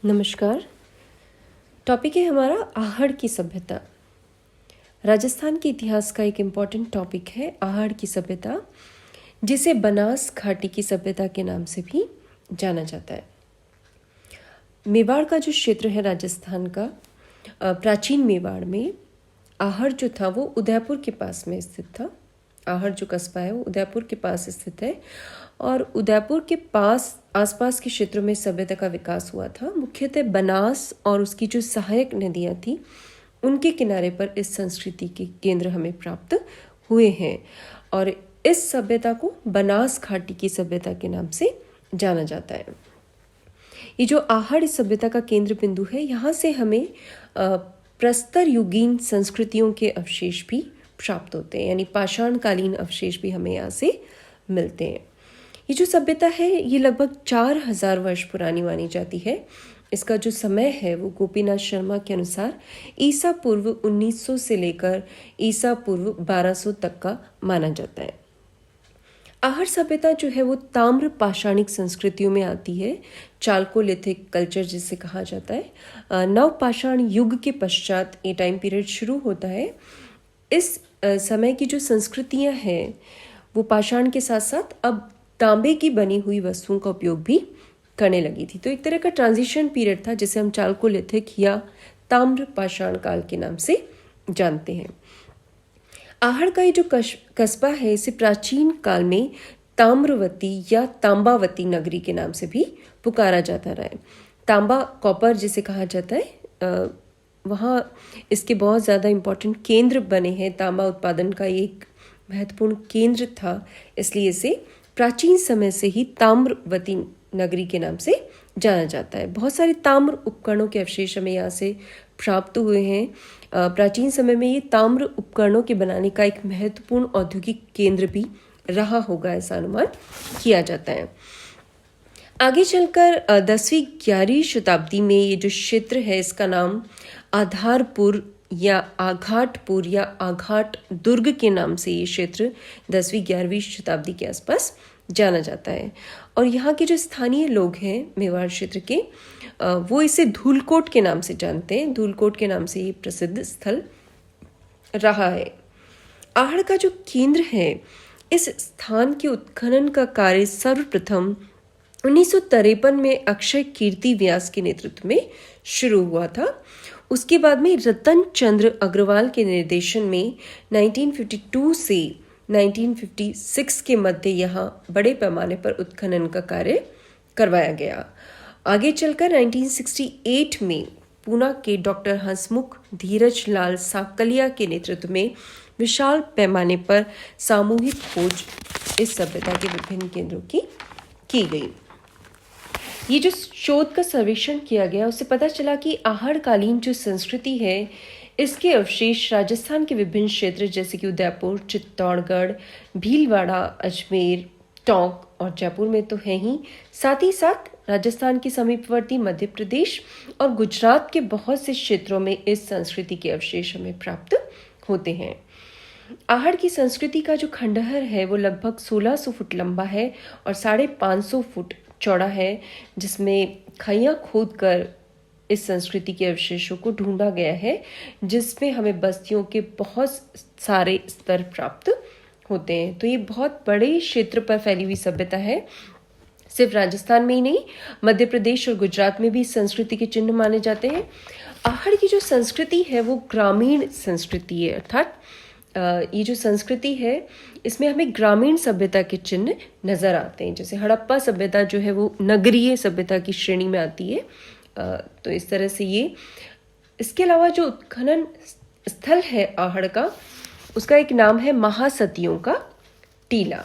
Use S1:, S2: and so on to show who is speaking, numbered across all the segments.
S1: नमस्कार। टॉपिक है हमारा आहड़ की सभ्यता। राजस्थान के इतिहास का एक इम्पॉर्टेंट टॉपिक है आहड़ की सभ्यता, जिसे बनास घाटी की सभ्यता के नाम से भी जाना जाता है। मेवाड़ का जो क्षेत्र है राजस्थान का, प्राचीन मेवाड़ में आहड़ जो था वो उदयपुर के पास में स्थित था। आहड़ जो कस्बा है वो उदयपुर के पास स्थित है और उदयपुर के पास आसपास के क्षेत्रों में सभ्यता का विकास हुआ था। मुख्यतः बनास और उसकी जो सहायक नदियाँ थी उनके किनारे पर इस संस्कृति के केंद्र हमें प्राप्त हुए हैं और इस सभ्यता को बनास घाटी की सभ्यता के नाम से जाना जाता है। ये जो आहड़ इस सभ्यता का केंद्र बिंदु है, यहाँ से हमें प्रस्तर युगीन संस्कृतियों के अवशेष भी प्राप्त होते हैं, यानी पाषाणकालीन अवशेष भी हमें यहाँ से मिलते हैं। ये जो सभ्यता है ये लगभग 4000 वर्ष पुरानी मानी जाती है। इसका जो समय है वो गोपीनाथ शर्मा के अनुसार ईसा पूर्व 1900 से लेकर ईसा पूर्व 1200 तक का माना जाता है। आहड़ सभ्यता जो है वो ताम्र पाषाणिक संस्कृतियों में आती है। चालकोलिथिक कल्चर जिसे कहा जाता है। नव पाषाण युग के पश्चात ये टाइम पीरियड शुरू होता है। इस समय की जो संस्कृतियां हैं वो पाषाण के साथ साथ अब तांबे की बनी हुई वस्तुओं का उपयोग भी करने लगी थी। तो एक तरह का ट्रांजिशन पीरियड था जिसे हम चालकोलिथिक या ताम्र पाषाण काल के नाम से जानते हैं। आहड़ का ये जो कस्बा है इसे प्राचीन काल में ताम्रवती या तांबावती नगरी के नाम से भी पुकारा जाता रहा है। तांबा कॉपर जिसे कहा जाता है, वहाँ इसके बहुत ज़्यादा इम्पोर्टेंट केंद्र बने हैं। तांबा उत्पादन का एक महत्वपूर्ण केंद्र था, इसलिए इसे प्राचीन समय से ही ताम्रवती नगरी के नाम से जाना जाता है। बहुत सारे ताम्र उपकरणों के अवशेष हमें यहाँ से प्राप्त हुए हैं। प्राचीन समय में ये ताम्र उपकरणों के बनाने का एक महत्वपूर्ण औद्योगिक केंद्र भी रहा होगा, ऐसा अनुमान किया जाता है। आगे चलकर 10वीं 11वीं शताब्दी में ये जो क्षेत्र है इसका नाम आधारपुर या आघाटपुर या आघाट दुर्ग के नाम से ये क्षेत्र 10वीं 11वीं शताब्दी के आसपास जाना जाता है। और यहाँ के जो स्थानीय लोग हैं मेवाड़ क्षेत्र के, वो इसे धूलकोट के नाम से जानते हैं। धूलकोट के नाम से ये प्रसिद्ध स्थल रहा है। आहड़ का जो केंद्र है, इस स्थान के उत्खनन का कार्य सर्वप्रथम 1953 में अक्षय कीर्ति व्यास के नेतृत्व में शुरू हुआ था। उसके बाद में रतन चंद्र अग्रवाल के निर्देशन में 1952 से 1956 के मध्य यहाँ बड़े पैमाने पर उत्खनन का कार्य करवाया गया। आगे चलकर 1968 में पूना के डॉक्टर हंसमुख धीरज लाल साकलिया के नेतृत्व में विशाल पैमाने पर सामूहिक खोज इस सभ्यता के विभिन्न केंद्रों की गई। ये जो शोध का सर्वेक्षण किया गया उससे पता चला कि आहड़ कालीन जो संस्कृति है इसके अवशेष राजस्थान के विभिन्न क्षेत्र जैसे कि उदयपुर, चित्तौड़गढ़, भीलवाड़ा, अजमेर, टोंक और जयपुर में तो है ही, साथ ही साथ राजस्थान के समीपवर्ती मध्य प्रदेश और गुजरात के बहुत से क्षेत्रों में इस संस्कृति के अवशेष हमें प्राप्त होते हैं। आहड़ की संस्कृति का जो खंडहर है वो लगभग 1600 फुट लंबा है और 550 फुट चौड़ा है, जिसमें खाइयाँ खोदकर इस संस्कृति के अवशेषों को ढूंढा गया है, जिसमें हमें बस्तियों के बहुत सारे स्तर प्राप्त होते हैं। तो ये बहुत बड़े क्षेत्र पर फैली हुई सभ्यता है। सिर्फ राजस्थान में ही नहीं, मध्य प्रदेश और गुजरात में भी इस संस्कृति के चिन्ह माने जाते हैं। आहड़ की जो संस्कृति है वो ग्रामीण संस्कृति है, अर्थात ये जो संस्कृति है इसमें हमें ग्रामीण सभ्यता के चिन्ह नजर आते हैं। जैसे हड़प्पा सभ्यता जो है वो नगरीय सभ्यता की श्रेणी में आती है। तो इस तरह से ये, इसके अलावा जो उत्खनन स्थल है आहड़ का, उसका एक नाम है महासतियों का टीला।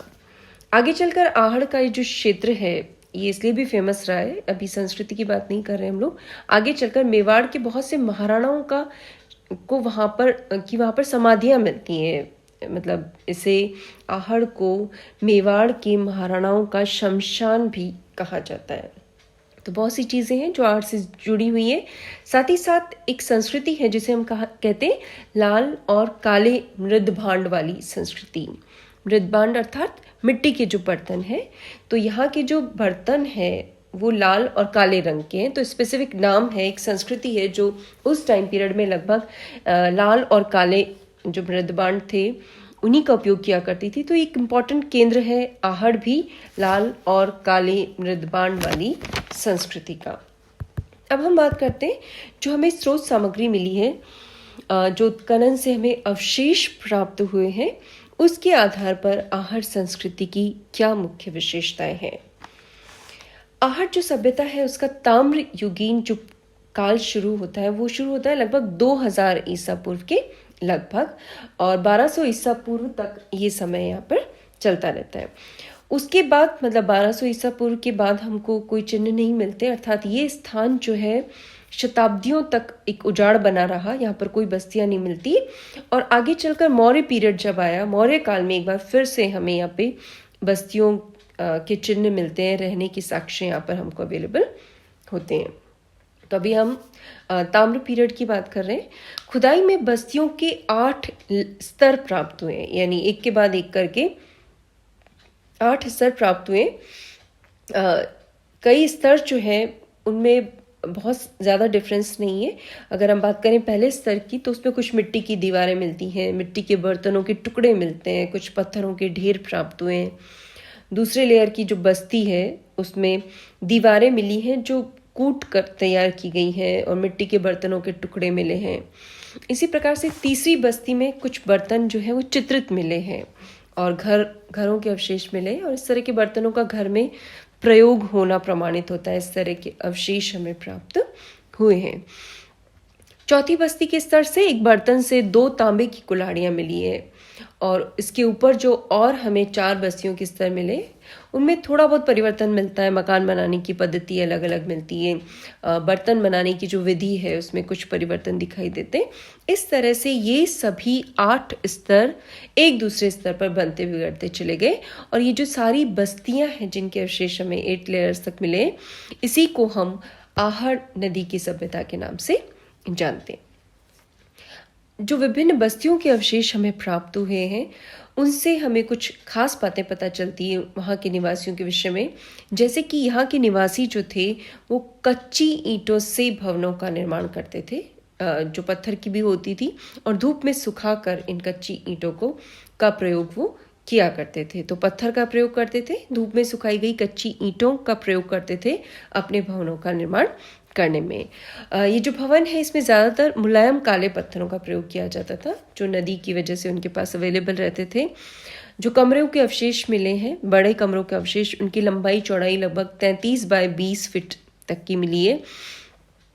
S1: आगे चलकर आहड़ का ये जो क्षेत्र है ये इसलिए भी फेमस रहा है, अभी संस्कृति की बात नहीं कर रहे हम लोग, आगे चलकर मेवाड़ के बहुत से महाराणाओं का को वहाँ पर समाधियाँ मिलती हैं। मतलब इसे आहड़ को मेवाड़ के महाराणाओं का शमशान भी कहा जाता है। तो बहुत सी चीज़ें हैं जो आर्ट से जुड़ी हुई हैं। साथ ही साथ एक संस्कृति है जिसे हम कहते हैं लाल और काले मृदभांड वाली संस्कृति। मृदभांड अर्थात मिट्टी के जो बर्तन हैं। तो यहाँ के जो बर्तन हैं वो लाल और काले रंग के हैं। तो स्पेसिफिक नाम है, एक संस्कृति है जो उस टाइम पीरियड में लगभग लाल और काले जो मृदबांड थे उन्हीं का उपयोग किया करती थी। तो एक इम्पॉर्टेंट केंद्र है आहड़ भी लाल और काले मृदबांड वाली संस्कृति का। अब हम बात करते हैं जो हमें स्रोत सामग्री मिली है, जो उत्खनन से हमें अवशेष प्राप्त हुए हैं, उसके आधार पर आहड़ संस्कृति की क्या मुख्य विशेषताएं हैं। आहड़ जो सभ्यता है उसका ताम्र युगीन जो काल शुरू होता है वो शुरू होता है लगभग 2000 ईसा पूर्व के लगभग, और 1200 ईसा पूर्व तक ये समय यहाँ पर चलता रहता है। उसके बाद मतलब 1200 ईसा पूर्व के बाद हमको कोई चिन्ह नहीं मिलते, अर्थात ये स्थान जो है शताब्दियों तक एक उजाड़ बना रहा, यहाँ पर कोई बस्तियां नहीं मिलती। और आगे चलकर मौर्य पीरियड जब आया, मौर्य काल में एक बार फिर से हमें यहाँ पे बस्तियों के चिन्ह मिलते हैं, रहने की साक्ष्य यहाँ पर हमको अवेलेबल होते हैं। तो अभी हम ताम्र पीरियड की बात कर रहे हैं। खुदाई में बस्तियों के 8 स्तर प्राप्त हुए, यानी एक के बाद एक करके 8 स्तर प्राप्त हुए। कई स्तर जो है उनमें बहुत ज़्यादा डिफरेंस नहीं है। अगर हम बात करें पहले स्तर की तो उसमें कुछ मिट्टी की दीवारें मिलती हैं, मिट्टी के बर्तनों के टुकड़े मिलते हैं, कुछ पत्थरों के ढेर प्राप्त हुए हैं। दूसरे लेयर की जो बस्ती है उसमें दीवारें मिली हैं जो कूट कर तैयार की गई हैं और मिट्टी के बर्तनों के टुकड़े मिले हैं। इसी प्रकार से तीसरी बस्ती में कुछ बर्तन जो है वो चित्रित मिले हैं और घरों के अवशेष मिले, और इस तरह के बर्तनों का घर में प्रयोग होना प्रमाणित होता है। इस तरह के अवशेष हमें प्राप्त हुए हैं। चौथी बस्ती के स्तर से एक बर्तन से 2 तांबे की कुल्हाड़ियाँ मिली है, और इसके ऊपर जो और हमें 4 बस्तियों के स्तर मिले उनमें थोड़ा बहुत परिवर्तन मिलता है। मकान बनाने की पद्धति अलग अलग मिलती है, बर्तन बनाने की जो विधि है उसमें कुछ परिवर्तन दिखाई देते हैं। इस तरह से ये सभी 8 स्तर एक दूसरे स्तर पर बनते बिगड़ते चले गए, और ये जो सारी बस्तियां हैं जिनके अवशेष हमें 8 लेयर्स तक मिले, इसी को हम आहड़ नदी की सभ्यता के नाम से जानते हैं। जो विभिन्न बस्तियों के अवशेष हमें प्राप्त हुए हैं उनसे हमें कुछ खास बातें पता चलती है वहाँ के निवासियों के विषय में, जैसे कि यहाँ के निवासी जो थे वो कच्ची ईंटों से भवनों का निर्माण करते थे, जो पत्थर की भी होती थी, और धूप में सुखाकर इन कच्ची ईंटों का प्रयोग वो किया करते थे। तो पत्थर का प्रयोग करते थे, धूप में सुखाई गई कच्ची ईंटों का प्रयोग करते थे अपने भवनों का निर्माण करने में। ये जो भवन है इसमें ज़्यादातर मुलायम काले पत्थरों का प्रयोग किया जाता था जो नदी की वजह से उनके पास अवेलेबल रहते थे। जो कमरों के अवशेष मिले हैं, बड़े कमरों के अवशेष, उनकी लंबाई चौड़ाई लगभग 33 बाय 20 फीट तक की मिली है।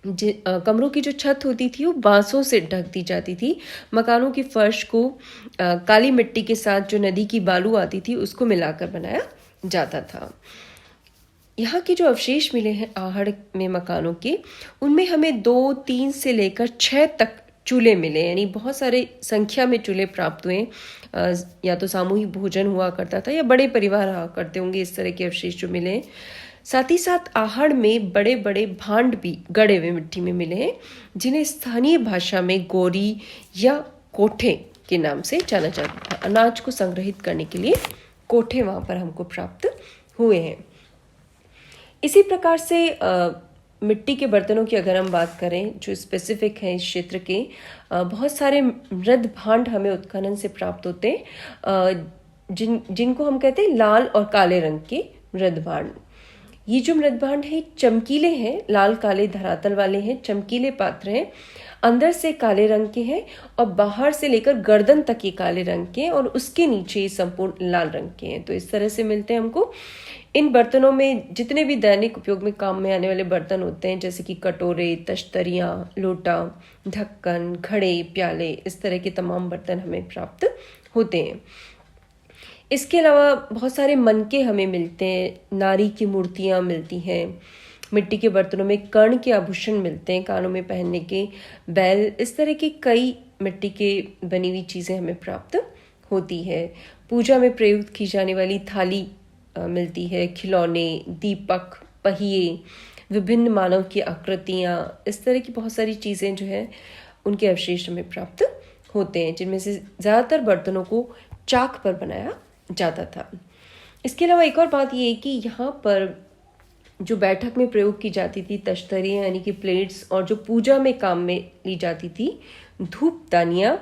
S1: कमरों की जो छत होती थी वो बांसों से ढक दी जाती थी। मकानों की फर्श को काली मिट्टी के साथ जो नदी की बालू आती थी उसको मिलाकर बनाया जाता था। यहाँ के जो अवशेष मिले हैं आहड़ में मकानों के, उनमें हमें 2, 3 से लेकर 6 तक चूल्हे मिले, यानी बहुत सारे संख्या में चूल्हे प्राप्त हुए। या तो सामूहिक भोजन हुआ करता था या बड़े परिवार रहा करते होंगे, इस तरह के अवशेष जो मिले हैं। साथ ही साथ आहड़ में बड़े बड़े भांड भी गड़े हुए मिट्टी में मिले हैं, जिन्हें स्थानीय भाषा में गोरी या कोठे के नाम से जाना जाता था। अनाज को संग्रहित करने के लिए कोठे वहाँ पर हमको प्राप्त हुए हैं। इसी प्रकार से मिट्टी के बर्तनों की अगर हम बात करें जो स्पेसिफिक हैं इस क्षेत्र के, बहुत सारे मृद भांड हमें उत्खनन से प्राप्त होते हैं, जिनको हम कहते हैं लाल और काले रंग के मृद भांड। ये जो मृद भांड है चमकीले हैं, लाल काले धरातल वाले हैं, चमकीले पात्र हैं, अंदर से काले रंग के हैं और बाहर से लेकर गर्दन तक ये काले रंग के हैं और उसके नीचे संपूर्ण लाल रंग के हैं। तो इस तरह से मिलते हैं हमको। इन बर्तनों में जितने भी दैनिक उपयोग में काम में आने वाले बर्तन होते हैं, जैसे कि कटोरे, तश्तरियाँ, लोटा, ढक्कन, घड़े, प्याले, इस तरह के तमाम बर्तन हमें प्राप्त होते हैं। इसके अलावा बहुत सारे मनके हमें मिलते हैं, नारी की मूर्तियाँ मिलती हैं, मिट्टी के बर्तनों में कर्ण के आभूषण मिलते हैं, कानों में पहनने के बैल, इस तरह की कई मिट्टी के बनी हुई चीज़ें हमें प्राप्त होती है। पूजा में प्रयुक्त की जाने वाली थाली मिलती है, खिलौने, दीपक, पहिए, विभिन्न मानव की आकृतियाँ, इस तरह की बहुत सारी चीज़ें जो है उनके अवशेष हमें प्राप्त होते हैं, जिनमें से ज़्यादातर बर्तनों को चाक पर बनाया जाता था। इसके अलावा एक और बात ये है कि यहाँ पर जो बैठक में प्रयोग की जाती थी, तश्तरियाँ यानी कि प्लेट्स, और जो पूजा में काम में ली जाती थी धूपदानियाँ,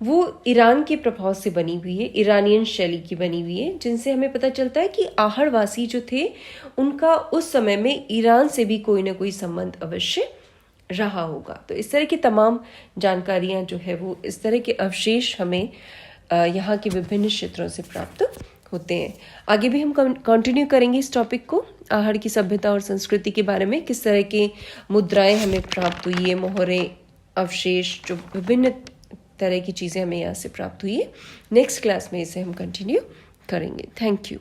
S1: वो ईरान के प्रभाव से बनी हुई है, ईरानियन शैली की बनी हुई है, जिनसे हमें पता चलता है कि आहड़वासी जो थे उनका उस समय में ईरान से भी कोई ना कोई संबंध अवश्य रहा होगा। तो इस तरह की तमाम जानकारियाँ जो है वो इस तरह के अवशेष हमें यहाँ के विभिन्न क्षेत्रों से प्राप्त होते हैं। आगे भी हम कंटिन्यू करेंगे इस टॉपिक को, आहड़ की सभ्यता और संस्कृति के बारे में, किस तरह के मुद्राएं हमें प्राप्त हुई है, मोहरें, अवशेष, जो विभिन्न तरह की चीज़ें हमें यहाँ से प्राप्त हुई है। नेक्स्ट क्लास में इसे हम कंटिन्यू करेंगे। Thank you.